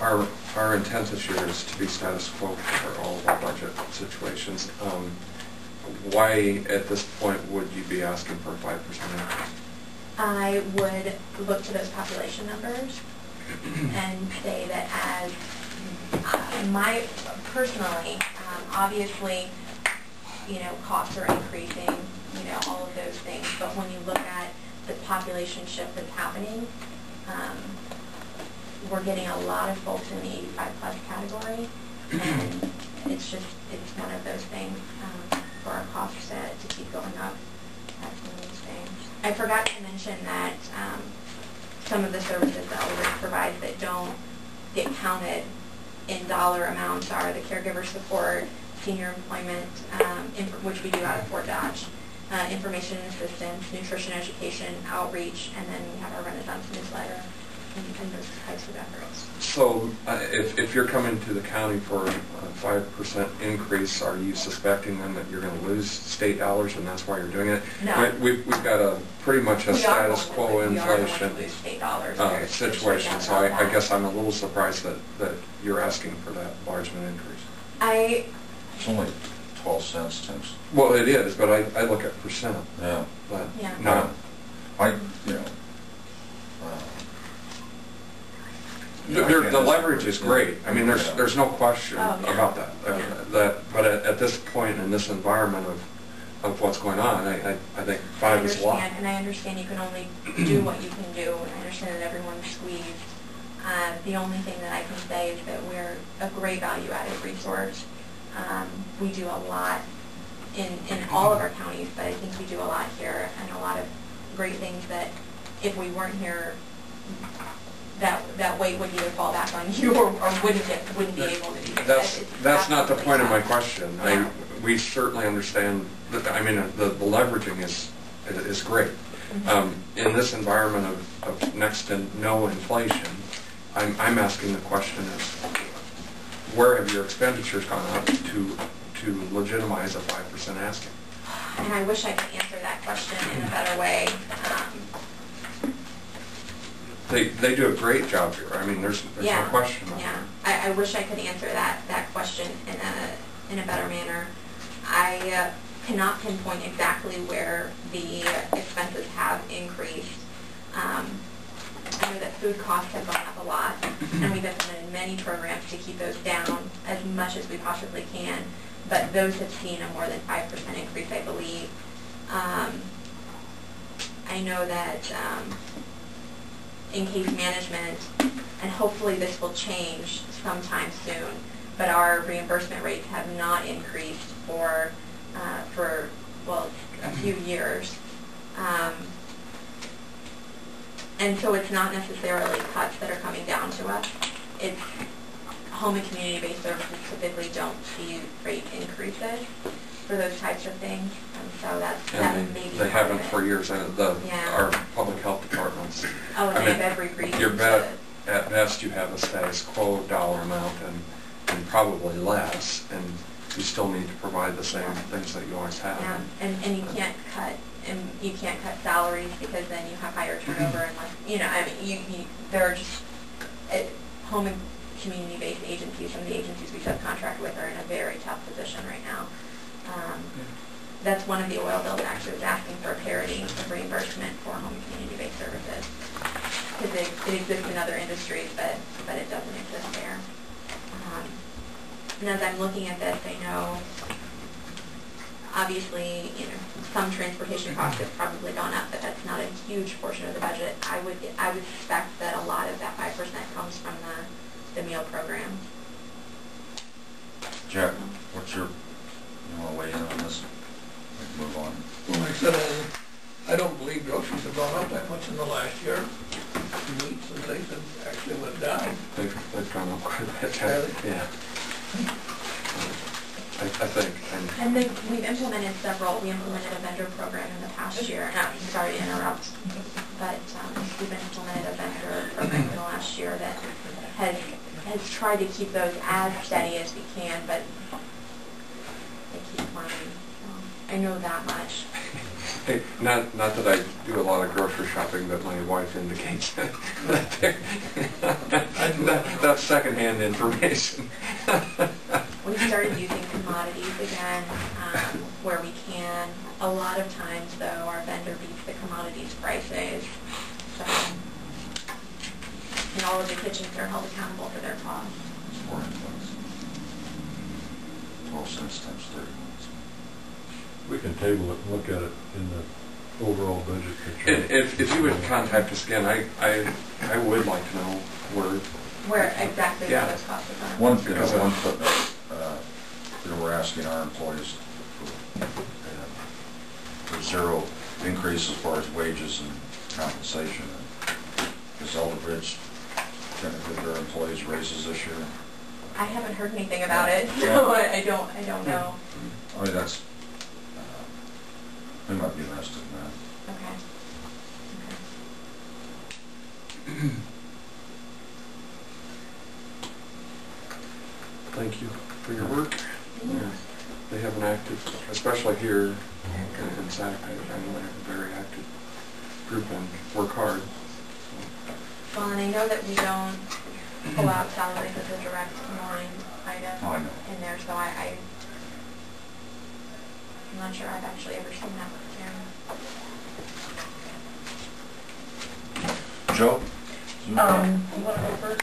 our intent this year is to be status quo for all of our budget situations. Why at this point would you be asking for a 5% increase? I would look to those population numbers and say that as personally, obviously, costs are increasing, all of those things, but when you look at the population shift that's happening, we're getting a lot of folks in the 85+ category, and it's one of those things for our costs to keep going up. That's one of those things. I forgot to mention that some of the services that elderbridge provides that don't get counted in dollar amounts are the caregiver support, senior employment, which we do out of Fort Dodge, information and assistance, nutrition education, outreach, and then we have our Renaissance newsletter and those types of efforts. So if you're coming to the county for a 5% increase, are you suspecting then that you're going to lose state dollars and that's why you're doing it? No. We've got a pretty much a status quo inflation situation, so I guess I'm a little surprised that you're asking for that large of an increase. It's only 12 cents, Tim. Well, it is, but I look at percent. Yeah. But yeah. No. The leverage is great. I mean, there's no question about that. But at this point in this environment of what's going on, I think 5 is a lot. And I understand you can only do what you can do, and I understand that everyone's squeezed. The only thing that I can say is that we're a great value-added resource. We do a lot in all of our counties, but I think we do a lot here, and a lot of great things that if we weren't here, that weight would either fall back on you or wouldn't be able to do that. That's not the point of my question. Yeah. We certainly understand that. I mean, the leveraging is great. In this environment of next to no inflation, I'm asking the question is, where have your expenditures gone up to legitimize a 5% asking? And I wish I could answer that question in a better way. They do a great job here. I mean, there's no question on that. I wish I could answer that question in a better manner. I cannot pinpoint exactly where the expenses have increased. I know that food costs have gone up a lot, and we've implemented many programs to keep those down as much as we possibly can, but those have seen a more than 5% increase, I believe. I know that in case management, and hopefully this will change sometime soon, but our reimbursement rates have not increased for a few years. And so it's not necessarily cuts that are coming down to us. It's home and community-based services typically don't see rate increases for those types of things. And so that may be they haven't for years. Our public health departments. Oh, and they have every reason. At best, you have a status quo dollar amount and probably less, and you still need to provide the same things that you always have. Yeah, and you can't cut salaries because then you have higher turnover unless there are just home and community-based agencies. Some of the agencies we subcontract with are in a very tough position right now. That's one of the oil bills actually was asking for a parity of reimbursement for home and community-based services because it exists in other industries, but it doesn't exist there. And as I'm looking at this, I know obviously some transportation costs have probably gone up, but that's not a huge portion of the budget. I would suspect that a lot of that 5% comes from the meal program. Jack, what's your? You want to weigh in on this? Move on. Well, like I said, I don't believe groceries have gone up that much in the last year. Meats and things have actually went down. They've gone up quite a bit. Yeah. I think. And we've implemented several. We implemented a vendor program in the past year. Sorry to interrupt, but we've implemented a vendor program in the last year that has tried to keep those as steady as we can, but they keep climbing. I know that much. Hey, not that I do a lot of grocery shopping, but my wife indicates that. I That's secondhand information. We started using commodities again, where we can. A lot of times, though, our vendor beats the commodities prices. So, and all of the kitchens are held accountable for their costs. It's 400 bucks. 12 cents times 30 minutes. We can table it and look at it in the overall budget picture. If you would contact us again, I would like to know Where exactly Yeah. those costs are from. One footnote, we're asking our employees for zero increase as far as wages and compensation. Is elderbridge going to give their employees raises this year? I haven't heard anything about it, so I don't know. I mean, that's, we might be interested in that. Okay. Thank you for your work. Yeah. They have an active, especially here in SAC, I know they have a very active group and work hard. Well, and I know that we don't pull out salaries as a direct line item Oh, I know. in there, so I'm not sure I've actually ever seen that there. Joe? You want to go first?